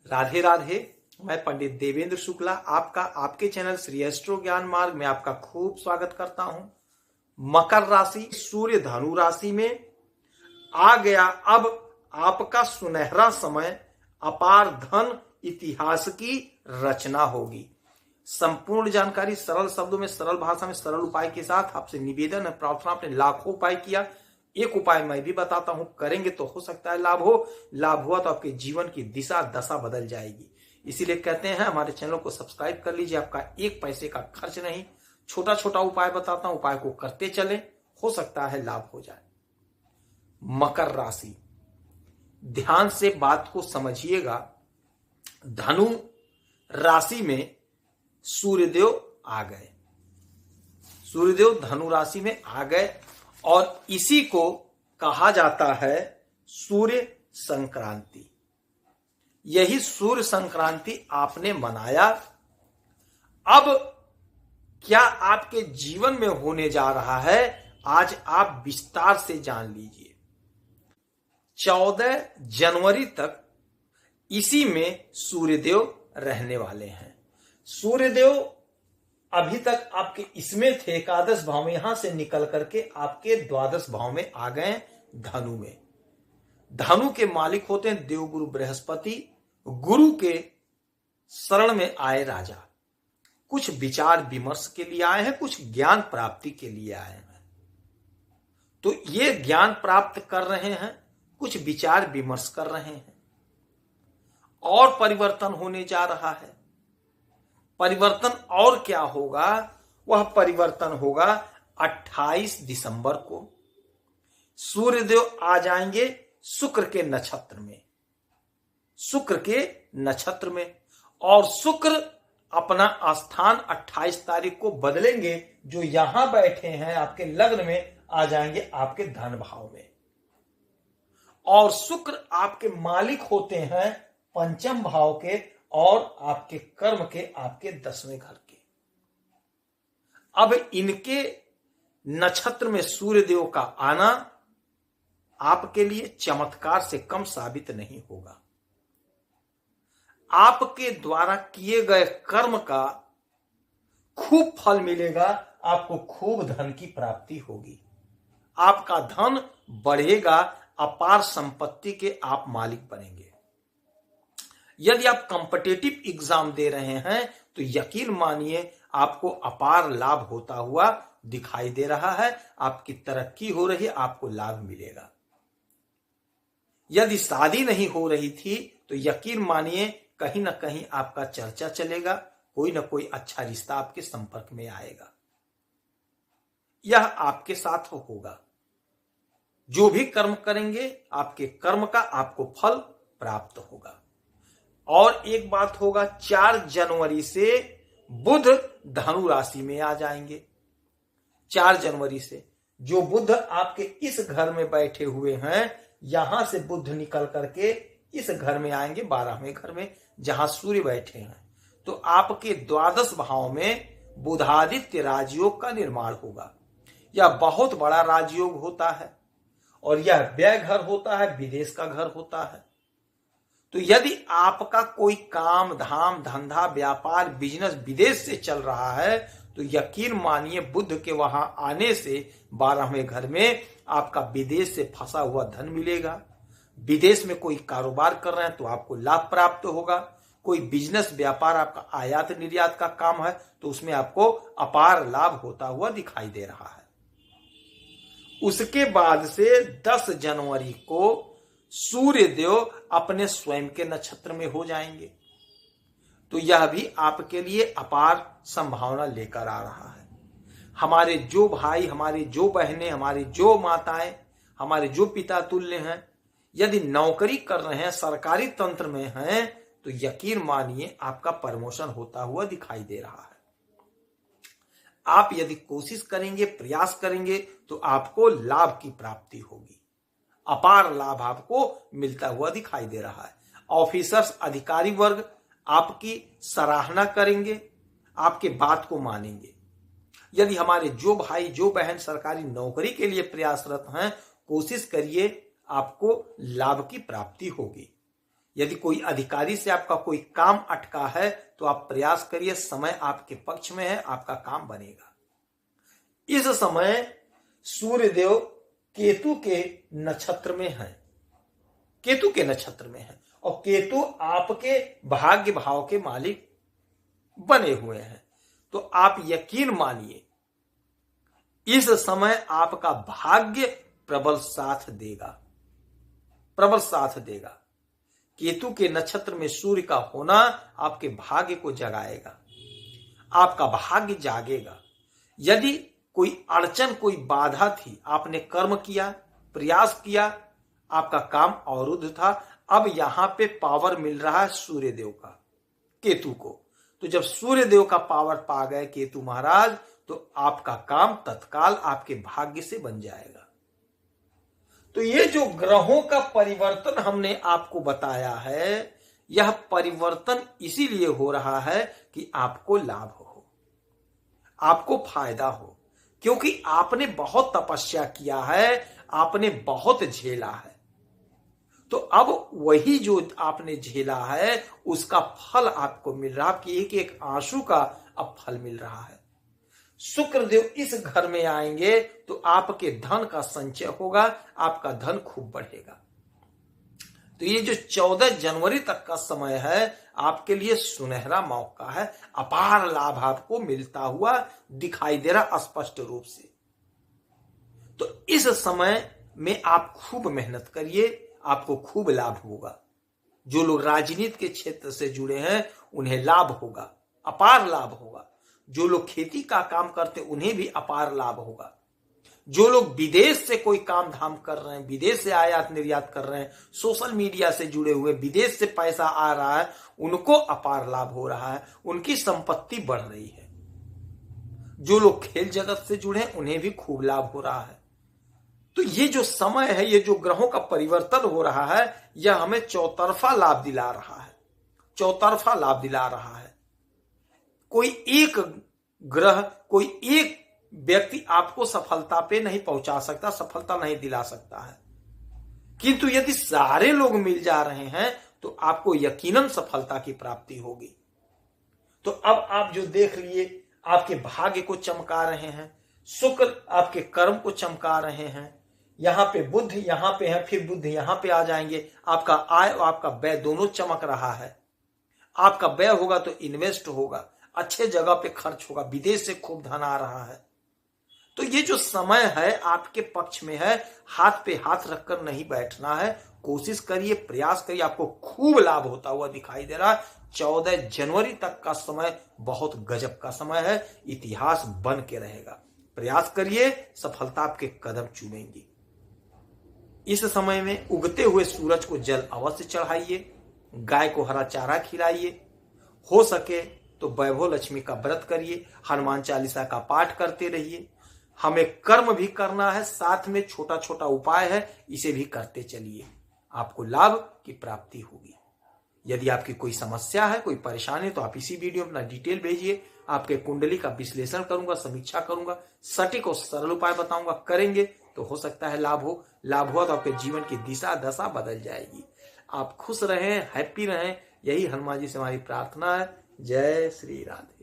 राधे राधे। मैं पंडित देवेंद्र शुक्ला आपका आपके चैनल श्री एस्ट्रो ज्ञान मार्ग में आपका खूब स्वागत करता हूं। मकर राशि, सूर्य धनु राशि में आ गया। अब आपका सुनहरा समय, अपार धन, इतिहास की रचना होगी। संपूर्ण जानकारी सरल शब्दों में, सरल भाषा में, सरल उपाय के साथ आपसे निवेदन है, प्रार्थना। आपने लाखों उपाय किया, एक उपाय मैं भी बताता हूं, करेंगे तो हो सकता है लाभ हो। लाभ हुआ तो आपके जीवन की दिशा दशा बदल जाएगी। इसीलिए कहते हैं हमारे चैनल को सब्सक्राइब कर लीजिए। आपका एक पैसे का खर्च नहीं, छोटा छोटा उपाय बताता हूं, उपाय को करते चले, हो सकता है लाभ हो जाए। मकर राशि, ध्यान से बात को समझिएगा। धनु राशि में सूर्यदेव आ गए, सूर्यदेव धनु राशि में आ गए और इसी को कहा जाता है सूर्य संक्रांति। यही सूर्य संक्रांति आपने मनाया। अब क्या आपके जीवन में होने जा रहा है, आज आप विस्तार से जान लीजिए। 14 जनवरी तक इसी में सूर्यदेव रहने वाले हैं। सूर्यदेव अभी तक आपके इसमें थे, एकादश भाव में, यहां से निकल करके आपके द्वादश भाव में आ गए धनु में। धनु के मालिक होते हैं देवगुरु बृहस्पति। गुरु के शरण में आए राजा, कुछ विचार विमर्श के लिए आए हैं, कुछ ज्ञान प्राप्ति के लिए आए हैं। तो ये ज्ञान प्राप्त कर रहे हैं, कुछ विचार विमर्श कर रहे हैं और परिवर्तन होने जा रहा है। परिवर्तन और क्या होगा? वह परिवर्तन होगा 28 दिसंबर को। सूर्यदेव आ जाएंगे शुक्र के नक्षत्र में, शुक्र के नक्षत्र में, और शुक्र अपना स्थान 28 तारीख को बदलेंगे। जो यहां बैठे हैं आपके लग्न में, आ जाएंगे आपके धन भाव में। और शुक्र आपके मालिक होते हैं पंचम भाव के और आपके कर्म के, आपके 10वें घर के। अब इनके नक्षत्र में सूर्यदेव का आना आपके लिए चमत्कार से कम साबित नहीं होगा। आपके द्वारा किए गए कर्म का खूब फल मिलेगा, आपको खूब धन की प्राप्ति होगी, आपका धन बढ़ेगा, अपार संपत्ति के आप मालिक बनेंगे। यदि आप कॉम्पिटिटिव एग्जाम दे रहे हैं तो यकीन मानिए आपको अपार लाभ होता हुआ दिखाई दे रहा है। आपकी तरक्की हो रही है, आपको लाभ मिलेगा। यदि शादी नहीं हो रही थी तो यकीन मानिए कहीं ना कहीं आपका चर्चा चलेगा, कोई ना कोई अच्छा रिश्ता आपके संपर्क में आएगा। यह आपके साथ होगा। जो भी कर्म करेंगे, आपके कर्म का आपको फल प्राप्त होगा। और एक बात होगा, 4 जनवरी से बुध धनु राशि में आ जाएंगे। 4 जनवरी से जो बुध आपके इस घर में बैठे हुए हैं, यहां से बुध निकल करके इस घर में आएंगे, 12वें घर में जहां सूर्य बैठे हैं। तो आपके द्वादश भाव में बुधादित्य राजयोग का निर्माण होगा। यह बहुत बड़ा राजयोग होता है और यह व्यय घर होता है, विदेश का घर होता है। तो यदि आपका कोई काम धाम, धंधा, व्यापार, बिजनेस विदेश से चल रहा है तो यकीन मानिए बुध के वहां आने से 12वें घर में आपका विदेश से फंसा हुआ धन मिलेगा। विदेश में कोई कारोबार कर रहे हैं तो आपको लाभ प्राप्त होगा। कोई बिजनेस व्यापार, आपका आयात निर्यात का काम है तो उसमें आपको अपार लाभ होता हुआ दिखाई दे रहा है। उसके बाद से 10 जनवरी को सूर्यदेव अपने स्वयं के नक्षत्र में हो जाएंगे। तो यह भी आपके लिए अपार संभावना लेकर आ रहा है। हमारे जो भाई, हमारी जो बहनें, हमारी जो माताएं, हमारे जो पिता तुल्य हैं, यदि नौकरी कर रहे हैं, सरकारी तंत्र में हैं, तो यकीन मानिए आपका प्रमोशन होता हुआ दिखाई दे रहा है। आप यदि कोशिश करेंगे, प्रयास करेंगे तो आपको लाभ की प्राप्ति होगी। अपार लाभ आपको मिलता हुआ दिखाई दे रहा है। ऑफिसर्स, अधिकारी वर्ग आपकी सराहना करेंगे, आपके बात को मानेंगे। यदि हमारे जो भाई, जो बहन सरकारी नौकरी के लिए प्रयासरत हैं, कोशिश करिए, आपको लाभ की प्राप्ति होगी। यदि कोई अधिकारी से आपका कोई काम अटका है तो आप प्रयास करिए, समय आपके पक्ष में है, आपका काम बनेगा। इस समय सूर्यदेव केतु के नक्षत्र में है, केतु के नक्षत्र में है और केतु आपके भाग्य भाव के मालिक बने हुए हैं। तो आप यकीन मानिए इस समय आपका भाग्य प्रबल साथ देगा, प्रबल साथ देगा। केतु के नक्षत्र में सूर्य का होना आपके भाग्य को जगाएगा, आपका भाग्य जागेगा। यदि कोई अड़चन, कोई बाधा थी, आपने कर्म किया, प्रयास किया, आपका काम अवरुद्ध था, अब यहां पे पावर मिल रहा है सूर्यदेव का केतु को। तो जब सूर्यदेव का पावर पा गए केतु महाराज, तो आपका काम तत्काल आपके भाग्य से बन जाएगा। तो ये जो ग्रहों का परिवर्तन हमने आपको बताया है, यह परिवर्तन इसीलिए हो रहा है कि आपको लाभ हो, आपको फायदा हो, क्योंकि आपने बहुत तपस्या किया है, आपने बहुत झेला है। तो अब वही जो आपने झेला है उसका फल आपको मिल रहा है, कि एक एक आंसू का अब फल मिल रहा है। शुक्रदेव इस घर में आएंगे तो आपके धन का संचय होगा, आपका धन खूब बढ़ेगा। तो ये जो 14 जनवरी तक का समय है आपके लिए सुनहरा मौका है, अपार लाभ आपको मिलता हुआ दिखाई दे रहा स्पष्ट रूप से। तो इस समय में आप खूब मेहनत करिए, आपको खूब लाभ होगा। जो लोग राजनीति के क्षेत्र से जुड़े हैं उन्हें लाभ होगा, अपार लाभ होगा। जो लोग खेती का काम करते उन्हें भी अपार लाभ होगा। जो लोग विदेश से कोई काम धाम कर रहे हैं, विदेश से आयात निर्यात कर रहे हैं, सोशल मीडिया से जुड़े हुए, विदेश से पैसा आ रहा है, उनको अपार लाभ हो रहा है, उनकी संपत्ति बढ़ रही है। जो लोग खेल जगत से जुड़े हैं उन्हें भी खूब लाभ हो रहा है। तो ये जो समय है, ये जो ग्रहों का परिवर्तन हो रहा है, यह हमें चौतरफा लाभ दिला रहा है, चौतरफा लाभ दिला रहा है। कोई एक ग्रह, कोई एक व्यक्ति आपको सफलता पे नहीं पहुंचा सकता, सफलता नहीं दिला सकता है, किंतु यदि सारे लोग मिल जा रहे हैं तो आपको यकीनन सफलता की प्राप्ति होगी। तो अब आप जो देख लिए, आपके भाग्य को चमका रहे हैं, शुक्र आपके कर्म को चमका रहे हैं। यहां पे बुध यहां पे है, फिर बुध यहां पे आ जाएंगे, आपका आय और आपका व्यय दोनों चमक रहा है। आपका व्यय होगा तो इन्वेस्ट होगा, अच्छे जगह पे खर्च होगा, विदेश से खूब धन आ रहा है। तो ये जो समय है आपके पक्ष में है, हाथ पे हाथ रखकर नहीं बैठना है, कोशिश करिए, प्रयास करिए, आपको खूब लाभ होता हुआ दिखाई दे रहा है। 14 जनवरी तक का समय बहुत गजब का समय है, इतिहास बन के रहेगा। प्रयास करिए, सफलता आपके कदम चूमेंगी। इस समय में उगते हुए सूरज को जल अवश्य चढ़ाइए, गाय को हरा चारा खिलाइए, हो सके तो वैभव लक्ष्मी का व्रत करिए, हनुमान चालीसा का पाठ करते रहिए। हमें कर्म भी करना है, साथ में छोटा छोटा उपाय है, इसे भी करते चलिए, आपको लाभ की प्राप्ति होगी। यदि आपकी कोई समस्या है, कोई परेशानी, तो आप इसी वीडियो में अपना डिटेल भेजिए, आपके कुंडली का विश्लेषण करूंगा, समीक्षा करूंगा, सटीक और सरल उपाय बताऊंगा। करेंगे तो हो सकता है लाभ हो, लाभ हुआ तो आपके जीवन की दिशा दशा बदल जाएगी। आप खुश रहें, हैप्पी रहें, यही हनुमान जी से हमारी प्रार्थना है। जय श्री राधे।